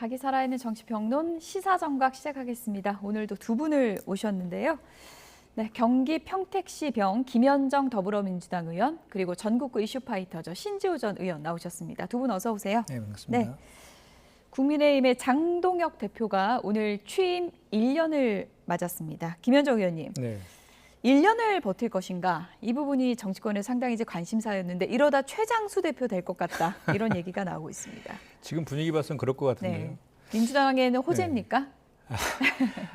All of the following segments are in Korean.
닭이 살아있는 정치평론 시사정각 시작하겠습니다. 오늘도 두 분을 모셨는데요. 네, 경기 평택시병 김현정 더불어민주당 의원 그리고 전국구 이슈파이터죠. 신지호 전 의원 나오셨습니다. 두 분 어서 오세요. 네, 반갑습니다. 네, 국민의힘의 장동혁 대표가 오늘 취임 1년을 맞았습니다. 김현정 의원님, 네. 1년을 버틸 것인가? 이 부분이 정치권에 상당히 이제 관심사였는데 이러다 최장수 대표 될 것 같다. 이런 얘기가 나오고 있습니다. 지금 분위기 봐서는 그럴 것 같은데요. 네. 민주당에는 호재입니까?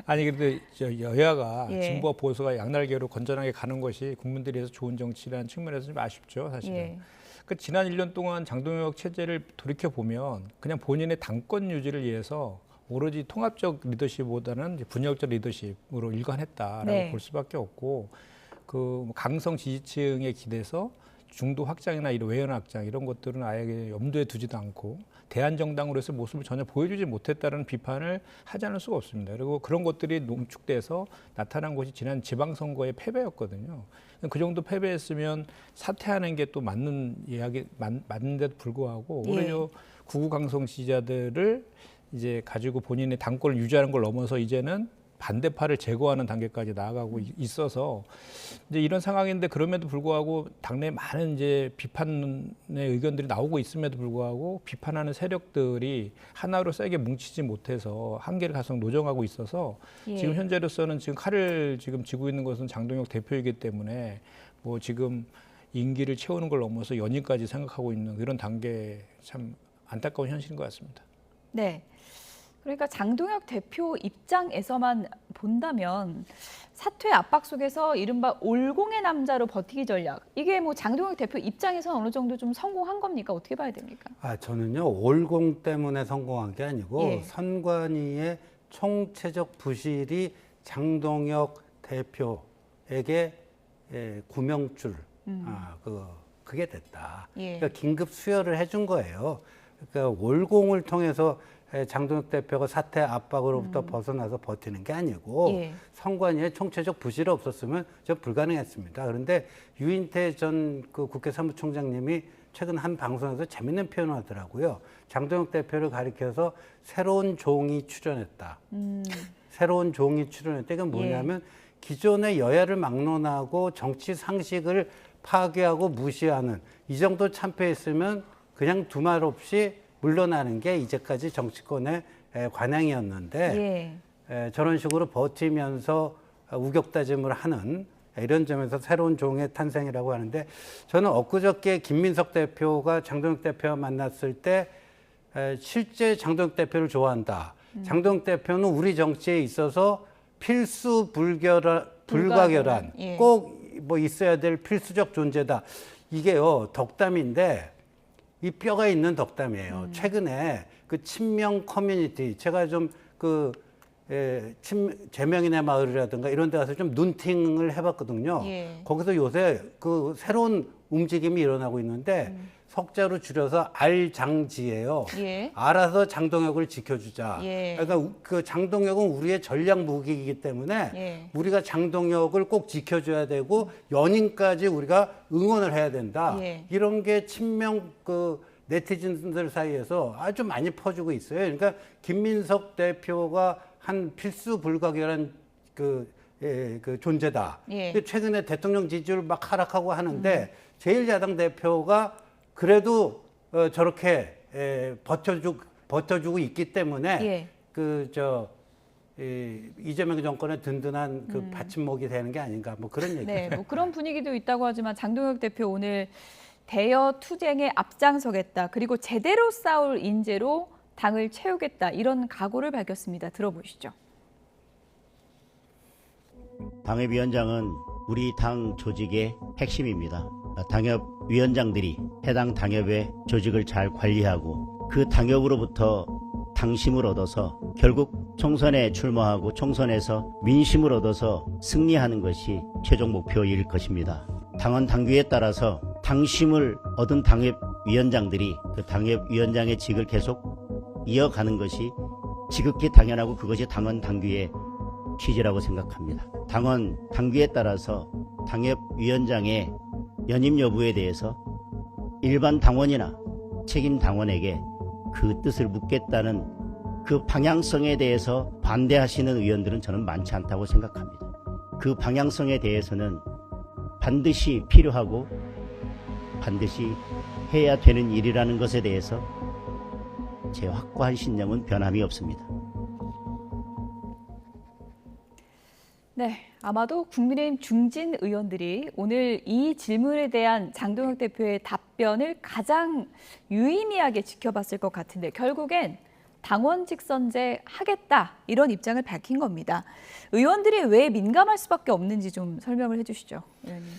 아니 근데 여야가 예. 진보와 보수가 양날개로 건전하게 가는 것이 국민들이 해서 좋은 정치라는 측면에서 좀 아쉽죠, 사실은. 예. 그 지난 1년 동안 장동혁 체제를 돌이켜 보면 그냥 본인의 당권 유지를 위해서 오로지 통합적 리더십보다는 분열적 리더십으로 일관했다라고 네. 볼 수밖에 없고, 그 강성 지지층에 기대서 중도 확장이나 이런 외연 확장 이런 것들은 아예 염두에 두지도 않고 대한정당으로서 모습을 전혀 보여주지 못했다는 비판을 하지 않을 수가 없습니다. 그리고 그런 것들이 농축돼서 나타난 것이 지난 지방선거의 패배였거든요. 그 정도 패배했으면 사퇴하는 게 또 맞는 이야기 맞는데도 불구하고 오히려 구구 강성 지지자들을 이제 가지고 본인의 당권을 유지하는 걸 넘어서 이제는 반대파를 제거하는 단계까지 나아가고 있어서 이제 이런 상황인데, 그럼에도 불구하고 당내 많은 이제 비판의 의견들이 나오고 있음에도 불구하고 비판하는 세력들이 하나로 세게 뭉치지 못해서 한계를 가속 노정하고 있어서 지금 현재로서는 지금 칼을 지금 쥐고 있는 것은 장동혁 대표이기 때문에 뭐 지금 임기를 채우는 걸 넘어서 연임까지 생각하고 있는 이런 단계, 참 안타까운 현실인 것 같습니다. 네. 그러니까 장동혁 대표 입장에서만 본다면 사퇴 압박 속에서 이른바 올공의 남자로 버티기 전략, 이게 뭐 장동혁 대표 입장에서 어느 정도 좀 성공한 겁니까? 어떻게 봐야 됩니까? 저는요, 올공 때문에 성공한 게 아니고 예. 선관위의 총체적 부실이 장동혁 대표에게 구명줄 그게 됐다. 예. 그러니까 긴급 수혈을 해준 거예요. 그러니까 올공을 통해서 장동혁 대표가 사퇴 압박으로부터 벗어나서 버티는 게 아니고 선관위의 총체적 부실이 없었으면 저 불가능했습니다. 그런데 유인태 전 그 국회 사무총장님이 최근 한 방송에서 재밌는 표현을 하더라고요. 장동혁 대표를 가리켜서 새로운 종이 출연했다. 새로운 종이 출연했다. 이건 뭐냐면 기존의 여야를 막론하고 정치 상식을 파괴하고 무시하는 이 정도 참패했으면 그냥 두말 없이 물러나는 게 이제까지 정치권의 관행이었는데 저런 식으로 버티면서 우격다짐을 하는 이런 점에서 새로운 종의 탄생이라고 하는데, 저는 엊그저께 김민석 대표가 장동혁 대표와 만났을 때 실제 장동혁 대표를 좋아한다. 장동혁 대표는 우리 정치에 있어서 필수 불가결한 꼭 뭐 있어야 될 필수적 존재다. 이게요, 덕담인데 이 뼈가 있는 덕담이에요. 최근에 그 친명 커뮤니티, 제가 좀 제명인의 마을이라든가 이런 데 가서 좀 눈팅을 해봤거든요. 거기서 요새 그 새로운 움직임이 일어나고 있는데 석자로 줄여서 알장지예요. 알아서 장동혁을 지켜주자. 그러니까 그 장동혁은 우리의 전략 무기이기 때문에 우리가 장동혁을 꼭 지켜줘야 되고 연임까지 우리가 응원을 해야 된다. 이런 게 친명 네티즌들 사이에서 아주 많이 퍼지고 있어요. 그러니까 김민석 대표가 한 필수 불가결한 그 존재다. 근데 최근에 대통령 지지율 막 하락하고 하는데 제1야당 대표가 그래도 저렇게 버텨주고 있기 때문에 이재명 정권의 든든한 그 받침목이 되는 게 아닌가, 뭐 그런 얘기죠. 네, 뭐 그런 분위기도 있다고 하지만 장동혁 대표 오늘 대여 투쟁에 앞장서겠다. 그리고 제대로 싸울 인재로 당을 채우겠다. 이런 각오를 밝혔습니다. 들어보시죠. 당협위원장은 우리 당 조직의 핵심입니다. 당협위원장들이 해당 당협의 조직을 잘 관리하고 그 당협으로부터 당심을 얻어서 결국 총선에 출마하고 총선에서 민심을 얻어서 승리하는 것이 최종 목표일 것입니다. 당원 당규에 따라서 당심을 얻은 당협위원장들이 그 당협위원장의 직을 계속 이어가는 것이 지극히 당연하고 그것이 당원 당규의 취지라고 생각합니다. 당원 당규에 따라서 당협위원장의 연임 여부에 대해서 일반 당원이나 책임 당원에게 그 뜻을 묻겠다는 그 방향성에 대해서 반대하시는 의원들은 저는 많지 않다고 생각합니다. 그 방향성에 대해서는 반드시 필요하고 반드시 해야 되는 일이라는 것에 대해서 제 확고한 신념은 변함이 없습니다. 네, 아마도 국민의힘 중진 의원들이 오늘 이 질문에 대한 장동혁 대표의 답변을 가장 유의미하게 지켜봤을 것 같은데 결국엔 당원직 선제 하겠다 이런 입장을 밝힌 겁니다. 의원들이 왜 민감할 수밖에 없는지 좀 설명을 해주시죠, 의원님.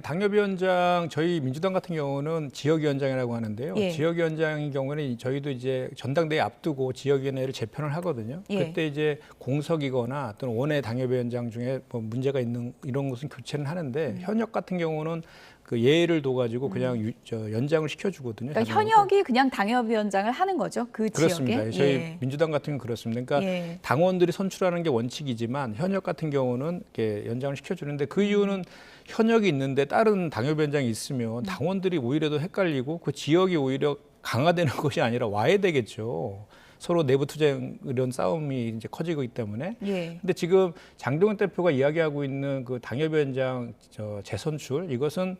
당협위원장 저희 민주당 같은 경우는 지역위원장이라고 하는데요. 예. 지역위원장인 경우는 저희도 이제 전당대회 앞두고 지역위원회를 재편을 하거든요. 예. 그때 이제 공석이거나 또는 원외 당협위원장 중에 뭐 문제가 있는 이런 것은 교체는 하는데 현역 같은 경우는 그 예를 둬가지고 그냥 연장을 시켜주거든요. 그러니까 현역이 그냥 당협위원장을 하는 거죠, 그 그렇습니다. 지역에. 저희 예. 민주당 같은 경우는 그렇습니다. 그러니까 예. 당원들이 선출하는 게 원칙이지만 현역 같은 경우는 이렇게 연장을 시켜주는데 그 이유는 현역이 있는데 다른 당협위원장이 있으면 당원들이 오히려 더 헷갈리고 그 지역이 오히려 강화되는 것이 아니라 와해되겠죠. 서로 내부 투쟁 이런 싸움이 이제 커지고 있기 때문에. 예. 근데 지금 장동혁 대표가 이야기하고 있는 그 당협위원장 재선출 이것은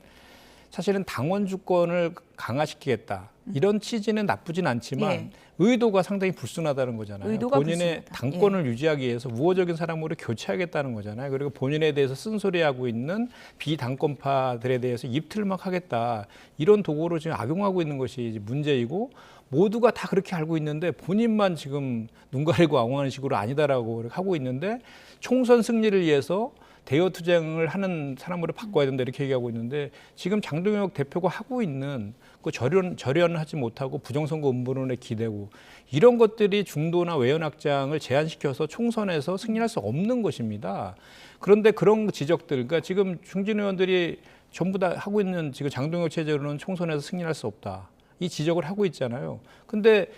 사실은 당원 주권을 강화시키겠다. 이런 취지는 나쁘진 않지만 예. 의도가 상당히 불순하다는 거잖아요. 의도가 본인의 불순하다. 당권을 유지하기 위해서 우호적인 사람으로 교체하겠다는 거잖아요. 그리고 본인에 대해서 쓴소리하고 있는 비당권파들에 대해서 입틀막하겠다. 이런 도구로 지금 악용하고 있는 것이 문제이고 모두가 다 그렇게 알고 있는데 본인만 지금 눈 가리고 앙호하는 식으로 아니다라고 하고 있는데 총선 승리를 위해서 대여 투쟁을 하는 사람으로 바꿔야 된다 이렇게 얘기하고 있는데 지금 장동혁 대표가 하고 있는 그 절연하지 못하고 부정선거 음모론에 기대고 이런 것들이 중도나 외연 확장을 제한시켜서 총선에서 승리할 수 없는 것입니다. 그런데 그런 지적들, 그러니까 지금 중진 의원들이 전부 다 하고 있는 지금 장동혁 체제로는 총선에서 승리할 수 없다. 이 지적을 하고 있잖아요. 근데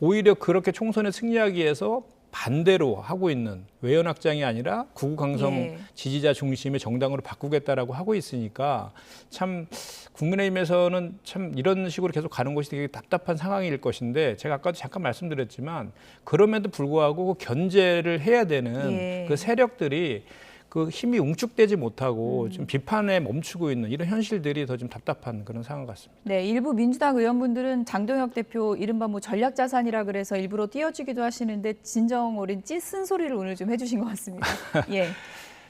오히려 그렇게 총선에 승리하기 위해서 반대로 하고 있는 외연 확장이 아니라 구구 강성 예. 지지자 중심의 정당으로 바꾸겠다라고 하고 있으니까 참 국민의힘에서는 참 이런 식으로 계속 가는 것이 되게 답답한 상황일 것인데 제가 아까도 잠깐 말씀드렸지만 그럼에도 불구하고 견제를 해야 되는 예. 그 세력들이 그 힘이 웅축되지 못하고 좀 비판에 멈추고 있는 이런 현실들이 더 좀 답답한 그런 상황 같습니다. 네, 일부 민주당 의원분들은 장동혁 대표 이른바 뭐 전략자산이라 그래서 일부러 띄워주기도 하시는데 진정 어린 찌쓴 소리를 오늘 좀 해주신 것 같습니다. 예.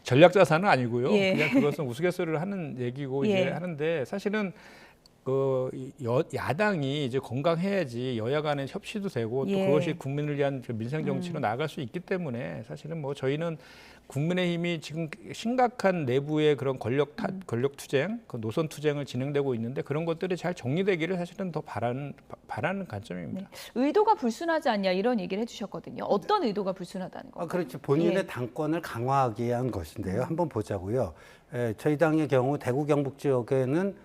전략자산은 아니고요. 예. 그냥 그것은 우스갯소리를 하는 얘기고 예. 이제 하는데 사실은 그 야당이 이제 건강해야지 여야 간의 협치도 되고 또 예. 그것이 국민을 위한 민생 정치로 나아갈 수 있기 때문에 사실은 뭐 저희는 국민의힘이 지금 심각한 내부의 그런 권력 투쟁, 그 노선 투쟁을 진행되고 있는데 그런 것들이 잘 정리되기를 사실은 더 바라는 관점입니다. 네. 의도가 불순하지 않냐 이런 얘기를 해주셨거든요. 어떤 의도가 불순하다는 건가요? 그렇지. 본인의 예. 당권을 강화하기 위한 것인데요. 한번 보자고요. 저희 당의 경우 대구 경북 지역에는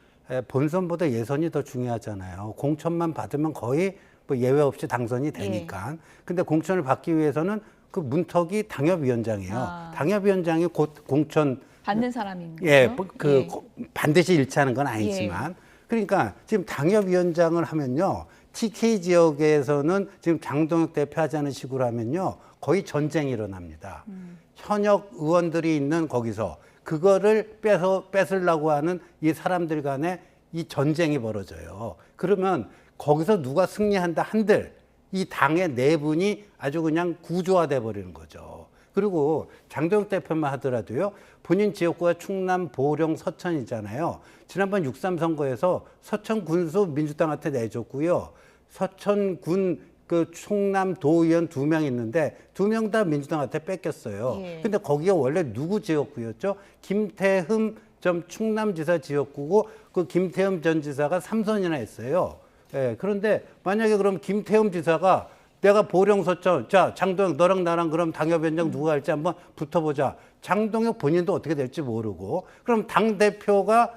본선보다 예선이 더 중요하잖아요. 공천만 받으면 거의 뭐 예외 없이 당선이 되니까. 근데 공천을 받기 위해서는 그 문턱이 당협위원장이에요. 아. 당협위원장이 곧 공천 받는 사람인 거죠? 예, 그 예. 반드시 일치하는 건 아니지만 그러니까 지금 당협위원장을 하면요. TK 지역에서는 지금 장동혁 대표 하자는 식으로 하면요. 거의 전쟁이 일어납니다. 현역 의원들이 있는 거기서 그거를 뺏으려고 하는 이 사람들 간에 이 전쟁이 벌어져요. 그러면 거기서 누가 승리한다 한들 이 당의 내분이 아주 그냥 구조화돼 버리는 거죠. 그리고 장동혁 대표만 하더라도요. 본인 지역구가 충남, 보령, 서천이잖아요. 지난번 6.3 선거에서 서천 군수 민주당한테 내줬고요. 서천군 그 충남 도의원 2명 있는데 2명 다 민주당한테 뺏겼어요. 예. 근데 거기가 원래 누구 지역구였죠? 김태흠 전 충남지사 지역구고 그 김태흠 전 지사가 3선이나 했어요. 예, 그런데 만약에 그럼 김태흠 지사가 내가 보령 서천, 자, 장동혁 너랑 나랑 그럼 당협위원장 누가 할지 한번 붙어보자. 장동혁 본인도 어떻게 될지 모르고 그럼 당대표가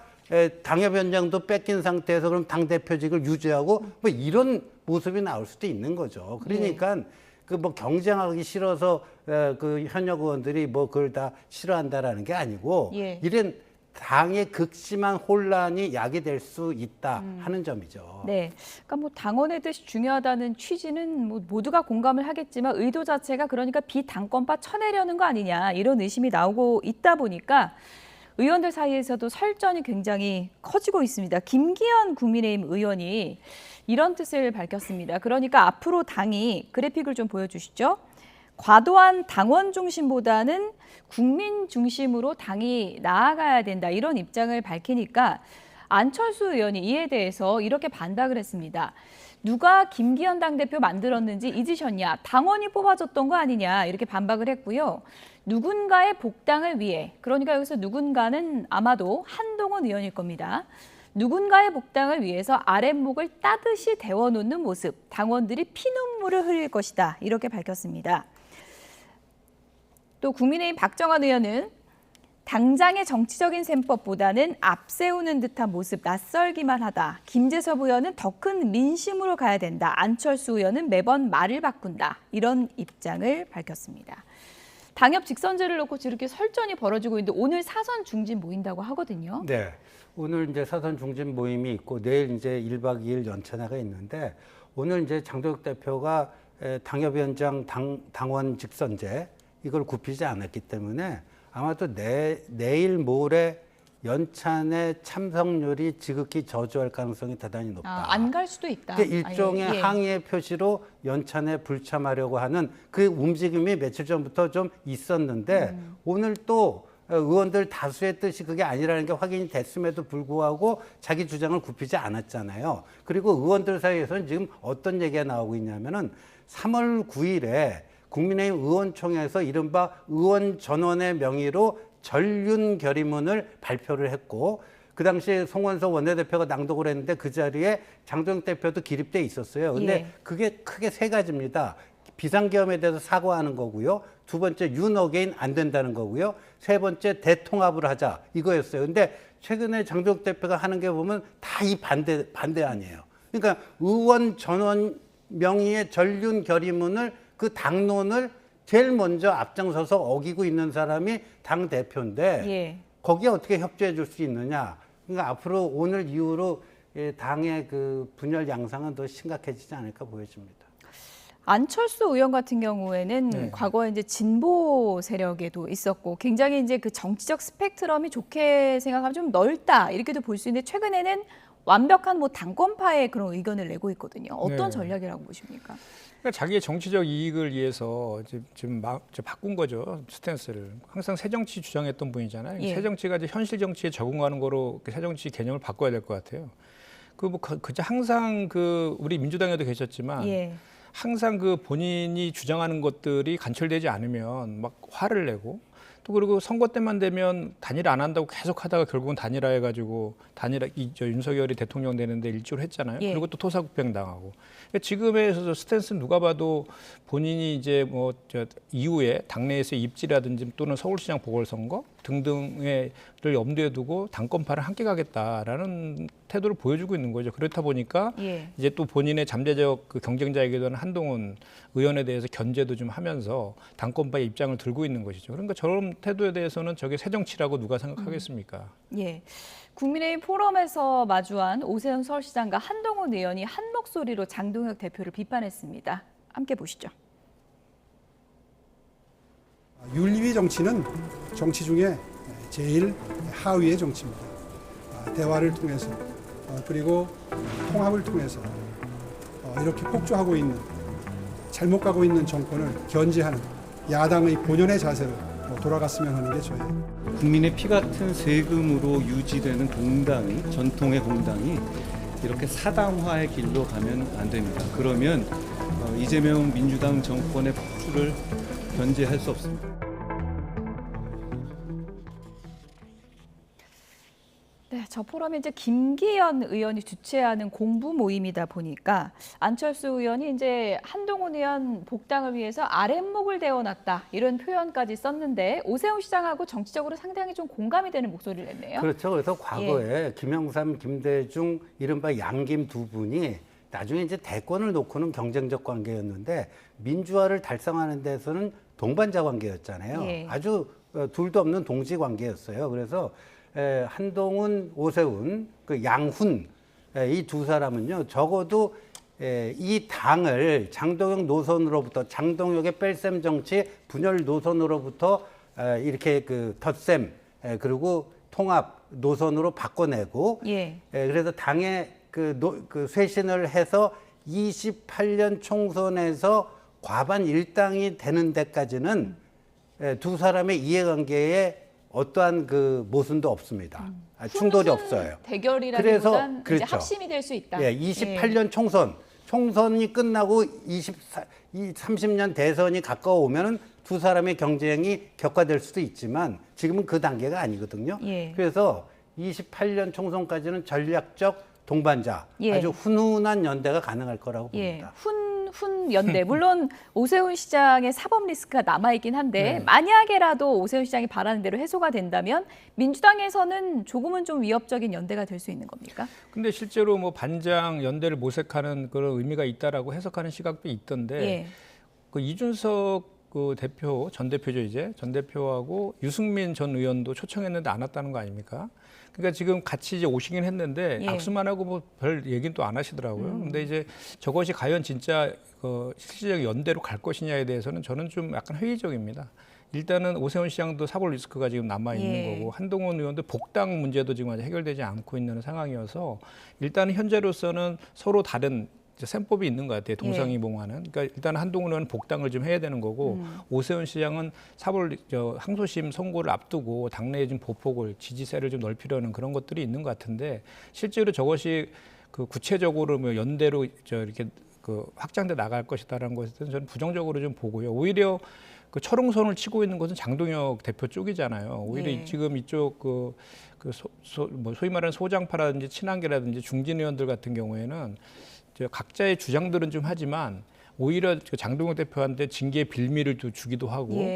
당협위원장도 뺏긴 상태에서 그럼 당대표직을 유지하고 뭐 이런 모습이 나올 수도 있는 거죠. 그러니까 그 뭐 경쟁하기 싫어서 그 현역 의원들이 뭐 그걸 다 싫어한다라는 게 아니고 예. 이런 당의 극심한 혼란이 야기될 수 있다 하는 점이죠. 네, 그러니까 뭐 당원의 뜻이 중요하다는 취지는 뭐 모두가 공감을 하겠지만 의도 자체가 그러니까 비당권파 쳐내려는 거 아니냐 이런 의심이 나오고 있다 보니까 의원들 사이에서도 설전이 굉장히 커지고 있습니다. 김기현 국민의힘 의원이 이런 뜻을 밝혔습니다. 그러니까 앞으로 당이 그래픽을 좀 보여주시죠. 과도한 당원 중심보다는 국민 중심으로 당이 나아가야 된다 이런 입장을 밝히니까 안철수 의원이 이에 대해서 이렇게 반박을 했습니다. 누가 김기현 당대표 만들었는지 잊으셨냐? 당원이 뽑아줬던 거 아니냐? 이렇게 반박을 했고요. 누군가의 복당을 위해, 그러니까 여기서 누군가는 아마도 한동훈 의원일 겁니다. 누군가의 복당을 위해서 아랫목을 따듯이 데워놓는 모습, 당원들이 피눈물을 흘릴 것이다. 이렇게 밝혔습니다. 또 국민의힘 박정환 의원은 당장의 정치적인 셈법보다는 앞세우는 듯한 모습, 낯설기만 하다. 김재섭 의원은 더 큰 민심으로 가야 된다. 안철수 의원은 매번 말을 바꾼다. 이런 입장을 밝혔습니다. 당협 직선제를 놓고 이렇게 설전이 벌어지고 있는데 오늘 사선 중진 모인다고 하거든요. 네. 오늘 이제 사선 중진 모임이 있고 내일 이제 1박 2일 연찬회가 있는데 오늘 이제 장동혁 대표가 당협위원장 당원 직선제 이걸 굽히지 않았기 때문에 아마도 내일 모레 연찬의 참석률이 지극히 저조할 가능성이 대단히 높다. 안 갈 수도 있다. 그러니까 일종의 예. 항의의 표시로 연찬에 불참하려고 하는 그 움직임이 며칠 전부터 좀 있었는데 오늘 또 의원들 다수의 뜻이 그게 아니라는 게 확인이 됐음에도 불구하고 자기 주장을 굽히지 않았잖아요. 그리고 의원들 사이에서는 지금 어떤 얘기가 나오고 있냐면은 3월 9일에 국민의힘 의원총회에서 이른바 의원 전원의 명의로 전륜 결의문을 발표를 했고 그 당시에 송원석 원내대표가 낭독을 했는데 그 자리에 장동혁 대표도 기립돼 있었어요. 근데 예. 그게 크게 세 가지입니다. 비상계엄에 대해서 사과하는 거고요. 두 번째 윤 어게인 안 된다는 거고요. 세 번째 대통합을 하자 이거였어요. 근데 최근에 장동혁 대표가 하는 게 보면 다 이 반대안이에요. 그러니까 의원 전원 명의의 전륜 결의문을 그 당론을 제일 먼저 앞장서서 어기고 있는 사람이 당 대표인데 예. 거기에 어떻게 협조해 줄 수 있느냐. 그러니까 앞으로 오늘 이후로 당의 그 분열 양상은 더 심각해지지 않을까 보여집니다. 안철수 의원 같은 경우에는 네. 과거에 이제 진보 세력에도 있었고 굉장히 이제 그 정치적 스펙트럼이 좋게 생각하면 좀 넓다 이렇게도 볼 수 있는데 최근에는 완벽한 뭐 당권파의 그런 의견을 내고 있거든요. 어떤 네. 전략이라고 보십니까? 그러니까 자기의 정치적 이익을 위해서 지금 바꾼 거죠, 스탠스를. 항상 새정치 주장했던 분이잖아요. 예. 새정치가 이제 현실 정치에 적응하는 거로 새정치 개념을 바꿔야 될 것 같아요. 항상 우리 민주당에도 계셨지만 예. 항상 그 본인이 주장하는 것들이 관철되지 않으면 막 화를 내고 또 그리고 선거 때만 되면 단일 안 한다고 계속 하다가 결국은 단일화해가지고 윤석열이 대통령 되는데 일조를 했잖아요. 예. 그리고 또 토사구팽 당하고. 그러니까 지금의 스탠스는 누가 봐도 본인이 이제 이후에 당내에서 입지라든지 또는 서울시장 보궐선거 등등을 염두에 두고 당권파를 함께 가겠다라는 태도를 보여주고 있는 거죠. 그렇다 보니까 예. 이제 또 본인의 잠재적 그 경쟁자이기도 한 한동훈 의원에 대해서 견제도 좀 하면서 당권파의 입장을 들고 있는 것이죠. 그러니까 저런 태도에 대해서는 저게 새정치라고 누가 생각하겠습니까? 예. 국민의힘 포럼에서 마주한 오세훈 서울시장과 한동훈 의원이 한 목소리로 장동혁 대표를 비판했습니다. 함께 보시죠. 윤리위 정치는 정치 중에 제일 하위의 정치입니다. 대화를 통해서 그리고 통합을 통해서 이렇게 폭주하고 있는 잘못 가고 있는 정권을 견제하는 야당의 본연의 자세로 돌아갔으면 하는 게 저예요. 국민의 피 같은 세금으로 유지되는 공당이 전통의 공당이 이렇게 사당화의 길로 가면 안 됩니다. 그러면 이재명 민주당 정권의 폭주를 견제할 수 없습니다. 네, 저 포럼이 이제 김기현 의원이 주최하는 공부 모임이다 보니까 안철수 의원이 이제 한동훈 의원 복당을 위해서 아랫목을 데워놨다 이런 표현까지 썼는데 오세훈 시장하고 정치적으로 상당히 좀 공감이 되는 목소리를 냈네요. 그렇죠. 그래서 과거에 김영삼, 김대중 이른바 양김 두 분이 나중에 이제 대권을 놓고는 경쟁적 관계였는데 민주화를 달성하는 데서는 동반자 관계였잖아요. 예. 아주 둘도 없는 동지 관계였어요. 그래서 한동훈, 오세훈, 그 양훈 이 두 사람은요 적어도 이 당을 장동혁 노선으로부터 장동혁의 뺄셈 정치 분열 노선으로부터 이렇게 그 덧셈 그리고 통합 노선으로 바꿔내고 그래서 당의 그 쇄신을 해서 28년 총선에서 과반 일당이 되는 데까지는 두 사람의 이해관계에 어떠한 그 모순도 없습니다. 충돌이 없어요. 대결이라기보단 그래서 이제 합심이 될 수 있다. 28년 총선이 끝나고 30년 대선이 가까워오면은 두 사람의 경쟁이 격화될 수도 있지만 지금은 그 단계가 아니거든요. 그래서 28년 총선까지는 전략적 동반자, 아주 훈훈한 연대가 가능할 거라고 봅니다. 훈 연대. 물론 오세훈 시장의 사법 리스크가 남아있긴 한데 만약에라도 오세훈 시장이 바라는 대로 해소가 된다면 민주당에서는 조금은 좀 위협적인 연대가 될 수 있는 겁니까? 근데 실제로 뭐 반장 연대를 모색하는 그런 의미가 있다라고 해석하는 시각도 있던데 그 이준석 그 대표, 전 대표죠 이제 전 대표하고 유승민 전 의원도 초청했는데 안 왔다는 거 아닙니까? 그러니까 지금 같이 이제 오시긴 했는데 악수만 하고 뭐 별 얘기는 또 안 하시더라고요. 근데 이제 저것이 과연 진짜 그 실질적 연대로 갈 것이냐에 대해서는 저는 좀 약간 회의적입니다. 일단은 오세훈 시장도 사법 리스크가 지금 남아 있는 거고 한동훈 의원도 복당 문제도 지금 아직 해결되지 않고 있는 상황이어서 일단은 현재로서는 서로 다른 셈법이 있는 것 같아요. 동상이몽하는. 그러니까 일단 한동훈 의원은 복당을 좀 해야 되는 거고 오세훈 시장은 항소심 선고를 앞두고 당내에 좀 보폭을 지지세를 좀 넓히려는 그런 것들이 있는 것 같은데 실제로 저것이 그 구체적으로 뭐 연대로 이렇게 그 확장돼 나갈 것이다라는 것은 저는 부정적으로 좀 보고요. 오히려 그 철옹선을 치고 있는 것은 장동혁 대표 쪽이잖아요. 오히려 지금 이쪽 뭐 소위 말하는 소장파라든지 친한계라든지 중진 의원들 같은 경우에는 각자의 주장들은 좀 하지만 오히려 장동혁 대표한테 징계 빌미를 주기도 하고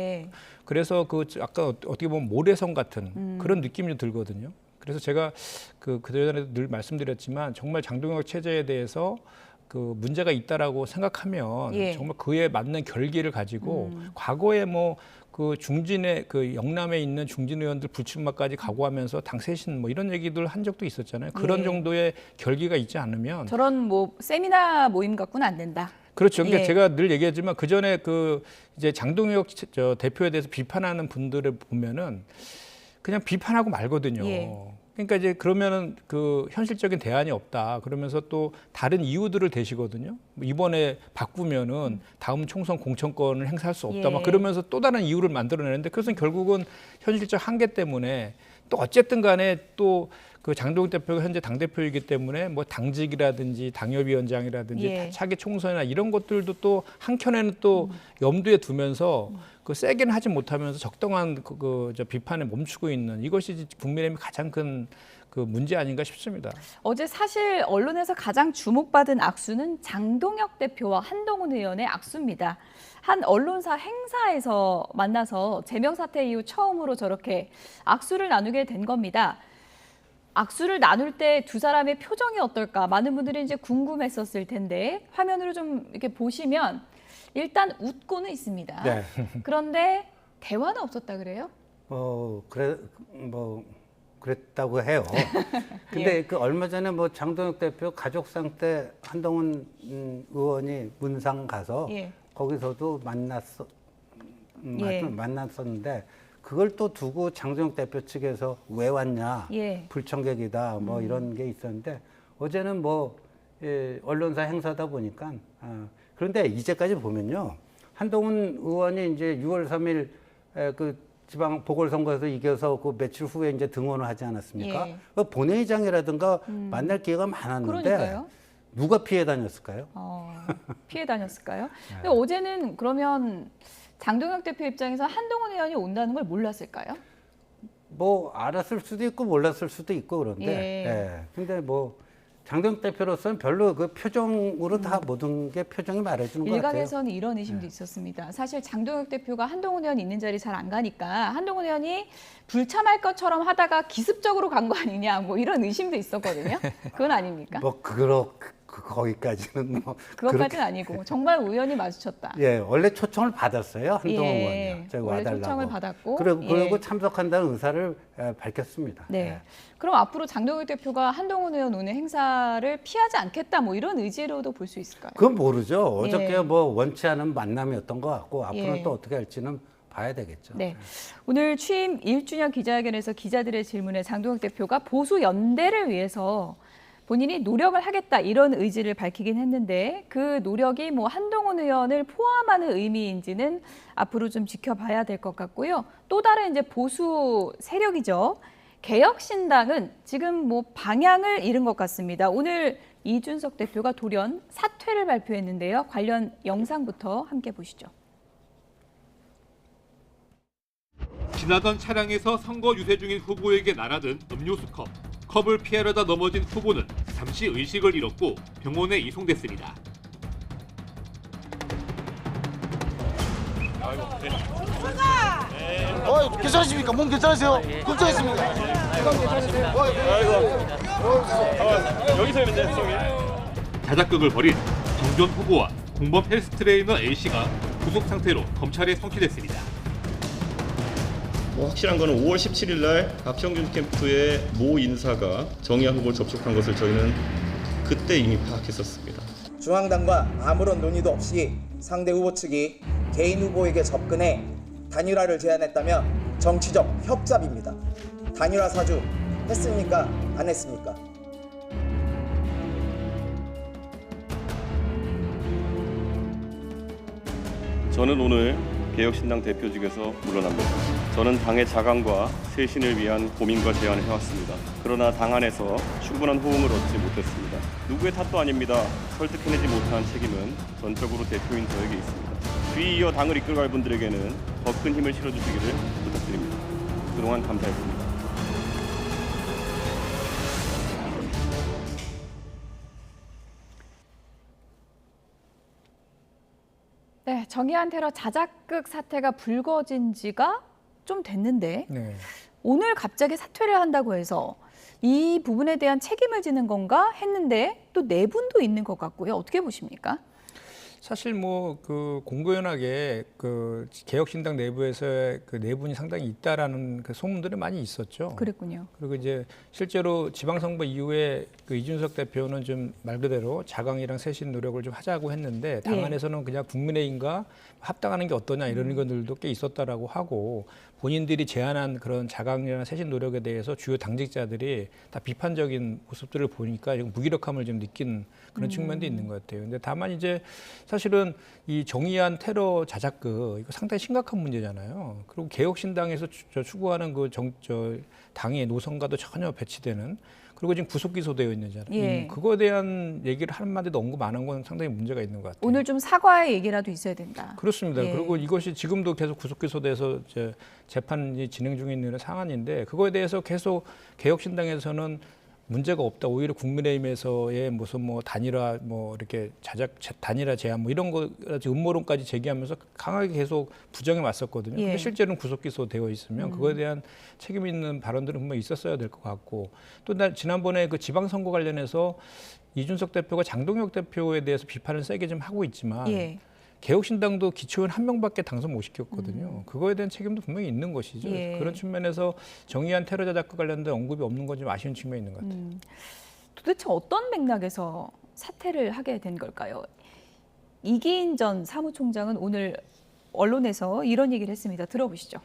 그래서 그 아까 어떻게 보면 모래성 같은 그런 느낌이 좀 들거든요. 그래서 제가 그전에도 늘 말씀드렸지만 정말 장동혁 체제에 대해서 그 문제가 있다라고 생각하면 정말 그에 맞는 결기를 가지고 과거에 뭐 그 중진의 그 영남에 있는 중진 의원들 불출마까지 각오하면서 당 쇄신 뭐 이런 얘기들 한 적도 있었잖아요. 그런 정도의 결기가 있지 않으면 저런 뭐 세미나 모임 갖고는 안 된다. 그렇죠. 그러니까 제가 늘 얘기하지만 그 전에 그 이제 장동혁 대표에 대해서 비판하는 분들을 보면은 그냥 비판하고 말거든요. 그러니까 이제 그러면은 그 현실적인 대안이 없다. 그러면서 또 다른 이유들을 대시거든요. 이번에 바꾸면은 다음 총선 공천권을 행사할 수 없다. 막 그러면서 또 다른 이유를 만들어내는데 그것은 결국은 현실적 한계 때문에 또 어쨌든 간에 또 그 장동혁 대표가 현재 당대표이기 때문에 뭐 당직이라든지 당협위원장이라든지 차기 총선이나 이런 것들도 또 한켠에는 또 염두에 두면서 그 세게는 하지 못하면서 적당한 저 비판에 멈추고 있는 이것이 국민의힘의 가장 큰 그 문제 아닌가 싶습니다. 어제 사실 언론에서 가장 주목받은 악수는 장동혁 대표와 한동훈 의원의 악수입니다. 한 언론사 행사에서 만나서 제명 사태 이후 처음으로 저렇게 악수를 나누게 된 겁니다. 악수를 나눌 때 두 사람의 표정이 어떨까 많은 분들이 이제 궁금했었을 텐데 화면으로 좀 이렇게 보시면 일단 웃고는 있습니다. 그런데 대화는 없었다 그래요? 그랬다고 해요. 근데 그 얼마 전에 뭐 장동혁 대표 가족상 때 한동훈 의원이 문상 가서 거기서도 만났었는데 그걸 또 두고 장동혁 대표 측에서 왜 왔냐, 불청객이다, 뭐 이런 게 있었는데 어제는 뭐 언론사 행사다 보니까 그런데 이제까지 보면요 한동훈 의원이 이제 6월 3일 그 지방 보궐선거에서 이겨서 그 며칠 후에 이제 등원을 하지 않았습니까? 그 본회의장이라든가 만날 기회가 많았는데 그러니까요. 누가 피해 다녔을까요? 피해 다녔을까요? 근데 어제는 그러면 장동혁 대표 입장에서 한동훈 의원이 온다는 걸 몰랐을까요? 뭐 알았을 수도 있고 몰랐을 수도 있고 그런데 근데 뭐 장동혁 대표로서는 별로 그 표정으로 다 모든 게 표정이 말해주는 것 같아요. 일각에서는 이런 의심도 있었습니다. 사실 장동혁 대표가 한동훈 의원 있는 자리 잘 안 가니까 한동훈 의원이 불참할 것처럼 하다가 기습적으로 간 거 아니냐 뭐 이런 의심도 있었거든요. 그건 아닙니까? 뭐 거기까지는 뭐 그것까지는 아니고 정말 우연히 마주쳤다. 예, 원래 초청을 받았어요. 한동훈 예, 의원이요. 저기 원래 와달라고. 초청을 받았고 그리고 예. 참석한다는 의사를 밝혔습니다. 네. 예. 그럼 앞으로 장동혁 대표가 한동훈 의원 오늘 행사를 피하지 않겠다 뭐 이런 의지로도 볼 수 있을까요? 그건 모르죠. 어저께 예. 뭐 원치 않은 만남이었던 것 같고 앞으로는 예. 또 어떻게 할지는 봐야 되겠죠. 네. 오늘 취임 1주년 기자회견에서 기자들의 질문에 장동혁 대표가 보수 연대를 위해서 본인이 노력을 하겠다 이런 의지를 밝히긴 했는데 그 노력이 뭐 한동훈 의원을 포함하는 의미인지는 앞으로 좀 지켜봐야 될 것 같고요. 또 다른 이제 보수 세력이죠. 개혁신당은 지금 뭐 방향을 잃은 것 같습니다. 오늘 이준석 대표가 돌연 사퇴를 발표했는데요. 관련 영상부터 함께 보시죠. 지나던 차량에서 선거 유세 중인 후보에게 날아든 음료수컵. 컵을 피하려다 넘어진 후보는 잠시 의식을 잃었고 병원에 이송됐습니다. 괜찮으십니까? 몸 괜찮으세요? 걱정했습니다. 자작극을 벌인 정전 후보와 공범 헬스 트레이너 A씨가 구속 상태로 검찰에 송치됐습니다. 확실한 거는 5월 17일 날 박형준 캠프의 모 인사가 정의화 후보를 접촉한 것을 저희는 그때 이미 파악했었습니다. 중앙당과 아무런 논의도 없이 상대 후보 측이 개인 후보에게 접근해 단일화를 제안했다면 정치적 협잡입니다. 단일화 사주 했습니까? 안 했습니까? 저는 오늘 개혁신당 대표직에서 물러납니다. 저는 당의 자강과 쇄신을 위한 고민과 제안을 해왔습니다. 그러나 당 안에서 충분한 호응을 얻지 못했습니다. 누구의 탓도 아닙니다. 설득해내지 못한 책임은 전적으로 대표인 저에게 있습니다. 뒤이어 당을 이끌어갈 분들에게는 더 큰 힘을 실어주시기를 부탁드립니다. 그동안 감사했습니다. 네, 정의한 테러 자작극 사태가 불거진 지가 좀 됐는데 네. 오늘 갑자기 사퇴를 한다고 해서 이 부분에 대한 책임을 지는 건가 했는데 또 내분도 있는 것 같고요. 어떻게 보십니까? 사실 뭐 그 공고연하게 그 개혁신당 내부에서의 그 내분이 상당히 있다라는 그 소문들이 많이 있었죠. 그랬군요. 그리고 이제 실제로 지방선거 이후에 그 이준석 대표는 좀 말 그대로 자강이랑 쇄신 노력을 좀 하자고 했는데 당 예. 안에서는 그냥 국민의힘과 합당하는 게 어떠냐 이런 것들도 꽤 있었다라고 하고 본인들이 제안한 그런 자강이나 쇄신 노력에 대해서 주요 당직자들이 다 비판적인 모습들을 보니까 무기력함을 좀 느낀 그런 측면도 있는 것 같아요. 근데 다만 이제 사실은 이 정의한 테러 자작극 이거 상당히 심각한 문제잖아요. 그리고 개혁신당에서 추구하는 그 당의 노선과도 전혀 배치되는 그리고 지금 구속 기소되어 있는잖아요. 예. 그거에 대한 얘기를 한마디도 언급 안 한 건 상당히 문제가 있는 것 같아요. 오늘 좀 사과의 얘기라도 있어야 된다. 그렇습니다. 예. 그리고 이것이 지금도 계속 구속 기소돼서 이제 재판이 진행 중에 있는 상황인데 그거에 대해서 계속 개혁신당에서는 문제가 없다. 오히려 국민의힘에서의 무슨 뭐 단일화 뭐 이렇게 단일화 제안 뭐 이런 거 음모론까지 제기하면서 강하게 계속 부정해 왔었거든요. 예. 근데 실제로는 구속 기소되어 있으면 그거에 대한 책임 있는 발언들은 분명히 있었어야 될 것 같고 또 지난번에 그 지방선거 관련해서 이준석 대표가 장동혁 대표에 대해서 비판을 세게 좀 하고 있지만 예. 개혁신당도 기초의원 한 명밖에 당선 못 시켰거든요. 그거에 대한 책임도 분명히 있는 것이죠. 예. 그런 측면에서 정의한 테러 자작과 관련된 언급이 없는 건 좀 아쉬운 측면이 있는 것 같아요. 도대체 어떤 맥락에서 사퇴를 하게 된 걸까요? 이기인 전 사무총장은 오늘 언론에서 이런 얘기를 했습니다. 들어보시죠.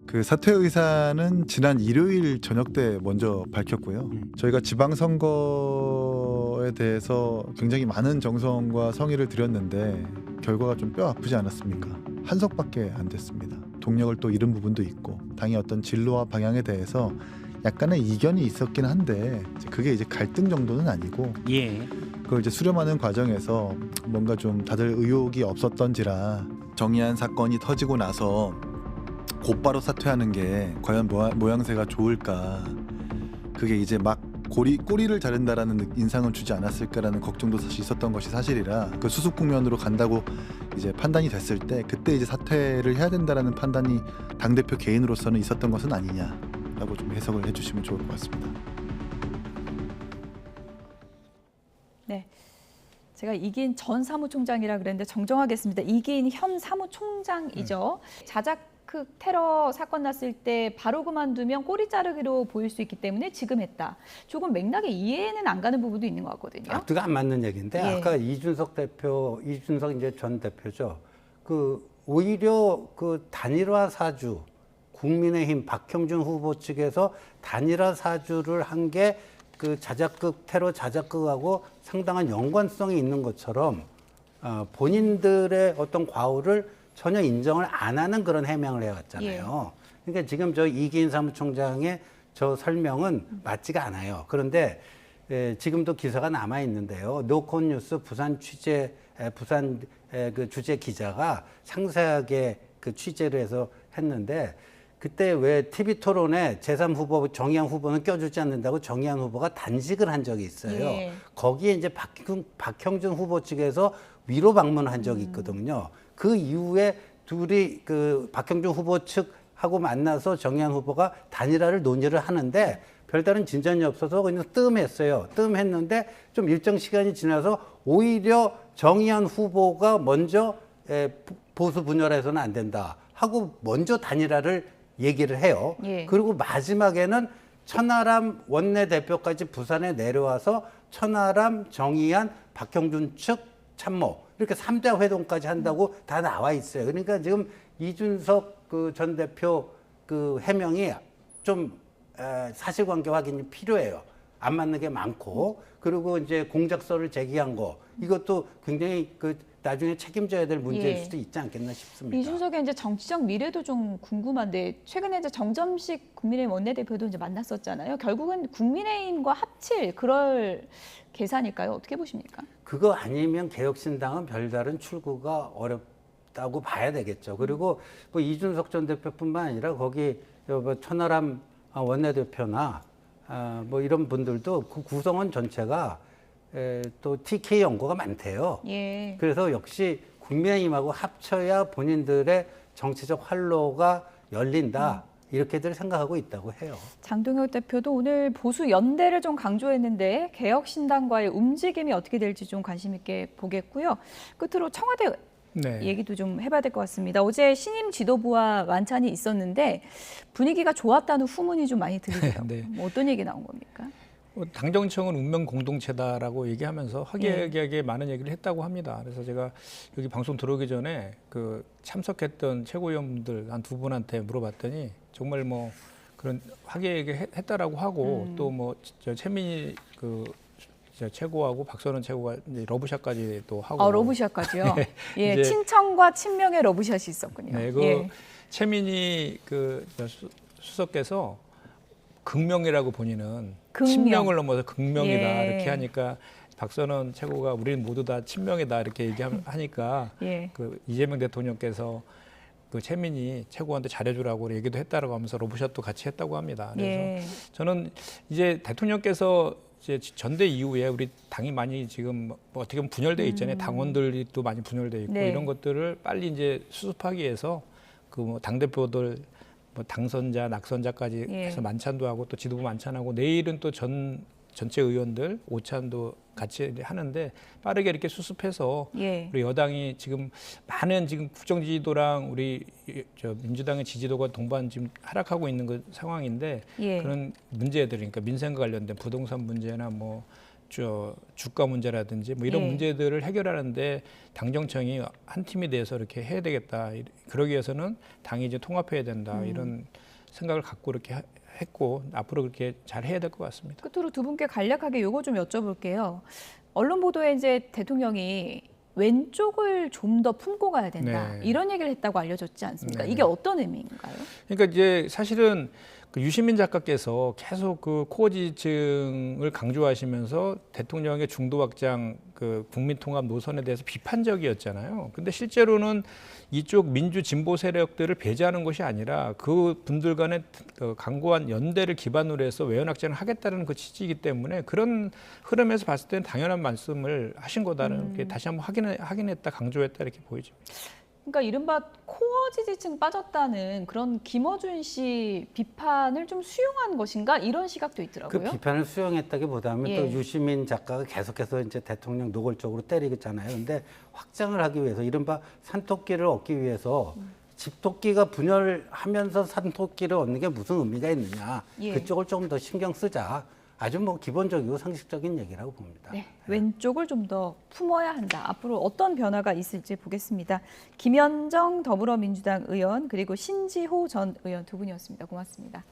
그 사퇴 의사는 지난 일요일 저녁 때 먼저 밝혔고요. 저희가 지방선거에 대해서 굉장히 많은 정성과 성의를 들였는데 결과가 좀 뼈 아프지 않았습니까? 한 석밖에 안 됐습니다. 동력을 또 잃은 부분도 있고 당의 어떤 진로와 방향에 대해서 약간의 이견이 있었긴 한데 그게 이제 갈등 정도는 아니고 그걸 이제 수렴하는 과정에서 뭔가 좀 다들 의욕이 없었던지라 정의한 사건이 터지고 나서 곧바로 사퇴하는 게 과연 모양새가 좋을까 그게 이제 막 꼬리를 자른다라는 인상을 주지 않았을까라는 걱정도 사실 있었던 것이 사실이라 그 수습 국면으로 간다고 이제 판단이 됐을 때 그때 이제 사퇴를 해야 된다라는 판단이 당대표 개인으로서는 있었던 것은 아니냐라고 좀 해석을 해주시면 좋을 것 같습니다. 제가 이기인 전 사무총장이라 그랬는데 정정하겠습니다. 이기인 현 사무총장이죠. 자작극 테러 사건 났을 때 바로 그만두면 꼬리 자르기로 보일 수 있기 때문에 지금 했다. 조금 맥락에 이해는 안 가는 부분도 있는 것 같거든요. 앞뒤가 안 맞는 얘기인데 예. 아까 이준석 이제 전 대표죠. 오히려 단일화 사주 국민의힘 박형준 후보 측에서 단일화 사주를 한 게 자작극 테러 자작극하고 상당한 연관성이 있는 것처럼 본인들의 어떤 과오를 전혀 인정을 안 하는 그런 해명을 해왔잖아요. 그러니까 지금 저 이기인 사무총장의 저 설명은 맞지가 않아요. 그런데 지금도 기사가 남아 있는데요. 노컷뉴스 부산 취재 주재 기자가 상세하게 취재를 해서 했는데 그때 왜 TV 토론에 제3후보 정의안 후보는 껴주지 않는다고 정의안 후보가 단식을 한 적이 있어요. 예. 거기에 이제 박형준 후보 측에서 위로 방문을 한 적이 있거든요. 그 이후에 둘이 박형준 후보 측하고 만나서 정의안 후보가 단일화를 논의를 하는데 별다른 진전이 없어서 그냥 뜸했어요. 뜸했는데 좀 일정 시간이 지나서 오히려 정의안 후보가 먼저 보수 분열해서는 안 된다 하고 먼저 단일화를 얘기를 해요. 예. 그리고 마지막에는 천하람 원내대표까지 부산에 내려와서 천하람, 정의안, 박형준 측 참모 이렇게 3자 회동까지 한다고 다 나와 있어요. 그러니까 지금 이준석 전 대표 해명이 좀 사실관계 확인이 필요해요. 안 맞는 게 많고 그리고 이제 공작서를 제기한 거 이것도 굉장히 나중에 책임져야 될 문제일 예. 수도 있지 않겠나 싶습니다. 이준석의 이제 정치적 미래도 좀 궁금한데 최근에 이제 정점식 국민의힘 원내대표도 이제 만났었잖아요. 결국은 국민의힘과 합칠 그럴 계산일까요? 어떻게 보십니까? 그거 아니면 개혁신당은 별다른 출구가 어렵다고 봐야 되겠죠. 그리고 이준석 전 대표뿐만 아니라 거기 천하람 원내대표나 이런 분들도 그 구성원 전체가 또 TK 연고가 많대요. 예. 그래서 역시 국민의힘하고 합쳐야 본인들의 정치적 활로가 열린다. 이렇게들 생각하고 있다고 해요. 장동혁 대표도 오늘 보수 연대를 좀 강조했는데 개혁신당과의 움직임이 어떻게 될지 좀 관심 있게 보겠고요. 끝으로 청와대 얘기도 좀 해봐야 될 것 같습니다. 어제 신임 지도부와 만찬이 있었는데 분위기가 좋았다는 후문이 좀 많이 들리더라고요. 네. 어떤 얘기 나온 겁니까? 당정청은 운명 공동체다라고 얘기하면서 화기애애하게 많은 얘기를 했다고 합니다. 그래서 제가 여기 방송 들어오기 전에 참석했던 최고위원들 한 두 분한테 물어봤더니 정말 그런 화기애애하게 했다라고 하고 또 최민희 최고하고 박선원 최고가 이제 러브샷까지 또 하고. 러브샷까지요? 네. 예, 친청과 친명의 러브샷이 있었군요. 네, 최민희 수석께서 극명이라고 본인은 친명을 넘어서 극명이다 이렇게 하니까 박선원 최고가 우리는 모두 다 친명이다 이렇게 얘기하니까 이재명 대통령께서 최민희 최고한테 잘해주라고 얘기도 했다라고 하면서 러브샷도 같이 했다고 합니다. 그래서 저는 이제 대통령께서 이제 전대 이후에 우리 당이 많이 지금 어떻게 보면 분열돼 있잖아요. 당원들이 또 많이 분열돼 있고 이런 것들을 빨리 이제 수습하기 위해서 당 대표들 당선자, 낙선자까지 해서 만찬도 하고 또 지도부 만찬하고 내일은 또 전체 의원들 오찬도 같이 하는데 빠르게 이렇게 수습해서 우리 여당이 지금 많은 지금 국정지지도랑 우리 민주당의 지지도가 동반 지금 하락하고 있는 그 상황인데 그런 문제들 그러니까 민생과 관련된 부동산 문제나 주가 문제라든지 이런 문제들을 해결하는데 당정청이 한 팀이 돼서 이렇게 해야 되겠다. 그러기 위해서는 당이 이제 통합해야 된다. 이런 생각을 갖고 이렇게 했고 앞으로 그렇게 잘 해야 될 것 같습니다. 끝으로 두 분께 간략하게 요거 좀 여쭤볼게요. 언론 보도에 이제 대통령이 왼쪽을 좀 더 품고 가야 된다. 이런 얘기를 했다고 알려졌지 않습니까? 이게 어떤 의미인가요? 그러니까 이제 사실은 유시민 작가께서 계속 코어 지지층을 강조하시면서 대통령의 중도 확장 국민통합 노선에 대해서 비판적이었잖아요. 근데 실제로는 이쪽 민주 진보 세력들을 배제하는 것이 아니라 그 분들 간의 강고한 연대를 기반으로 해서 외연 확장을 하겠다는 그 취지이기 때문에 그런 흐름에서 봤을 때는 당연한 말씀을 하신 거다는 게 다시 한번 확인했다, 강조했다 이렇게 보이죠. 그러니까 이른바 코어 지지층 빠졌다는 그런 김어준 씨 비판을 좀 수용한 것인가 이런 시각도 그 있더라고요. 비판을 수용했다기보다는 예. 또 유시민 작가가 계속해서 이제 대통령 노골적으로 때리잖아요. 근데 확장을 하기 위해서 이른바 산토끼를 얻기 위해서 집토끼가 분열하면서 산토끼를 얻는 게 무슨 의미가 있느냐. 예. 그쪽을 조금 더 신경 쓰자. 아주 뭐 기본적이고 상식적인 얘기라고 봅니다. 네, 왼쪽을 좀 더 품어야 한다. 앞으로 어떤 변화가 있을지 보겠습니다. 김현정 더불어민주당 의원 그리고 신지호 전 의원 두 분이었습니다. 고맙습니다.